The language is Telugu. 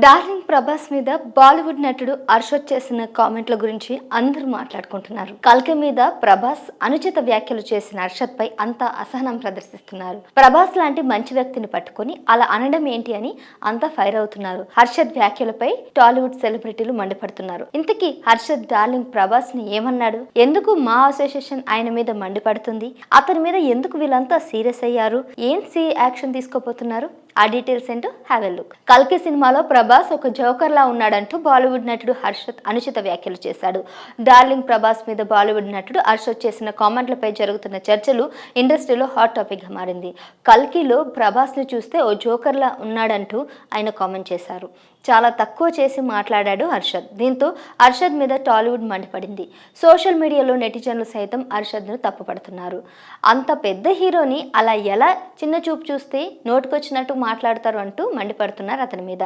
డార్లింగ్ ప్రభాస్ మీద బాలీవుడ్ నటుడు అర్షద్ చేసిన కామెంట్ల గురించి అందరూ మాట్లాడుకుంటున్నారు. కల్కి మీద ప్రభాస్ అనుచిత వ్యాఖ్యలు చేసిన అర్షద్ పై అంతా అసహనం ప్రదర్శిస్తున్నారు. ప్రభాస్ లాంటి మంచి వ్యక్తిని పట్టుకొని అలా అనడం ఏంటి అని అంతా ఫైర్ అవుతున్నారు. హర్షద్ వ్యాఖ్యలపై టాలీవుడ్ సెలబ్రిటీలు మండిపడుతున్నారు. ఇంతకీ హర్షద్ డార్లింగ్ ప్రభాస్ ని ఏమన్నాడు? ఎందుకు మా అసోసియేషన్ ఆయన మీద మండిపడుతుంది? అతని మీద ఎందుకు వీళ్ళంతా సీరియస్ అయ్యారు? ఏం యాక్షన్ తీసుకోబోతున్నారు? ఆ డీటెయిల్స్ ఏంటో హ్యావ్ ఎ లుక్. కల్కి సినిమాలో ప్రభాస్ ఒక జోకర్ లా ఉన్నాడంటూ బాలీవుడ్ నటుడు హర్షద్ అనుచిత వ్యాఖ్యలు చేశాడు. డార్లింగ్ ప్రభాస్ మీద బాలీవుడ్ నటుడు హర్షద్ చేసిన కామెంట్లపై జరుగుతున్న చర్చలు ఇండస్ట్రీలో హాట్ టాపిక్ గా మారింది. కల్కిలో ప్రభాస్ ని చూస్తే ఓ జోకర్ లా ఉన్నాడంటూ ఆయన కామెంట్ చేశారు. చాలా తక్కువ చేసి మాట్లాడాడు హర్షద్. దీంతో హర్షద్ మీద టాలీవుడ్ మండిపడింది. సోషల్ మీడియాలో నెటిజన్లు సైతం హర్షద్ను తప్పుపడుతున్నారు. అంత పెద్ద హీరోని అలా ఎలా చిన్న చూపు చూస్తే నోటుకొచ్చినట్టు మాట్లాడతారు అంటూ మండిపడుతున్నారు అతని మీద.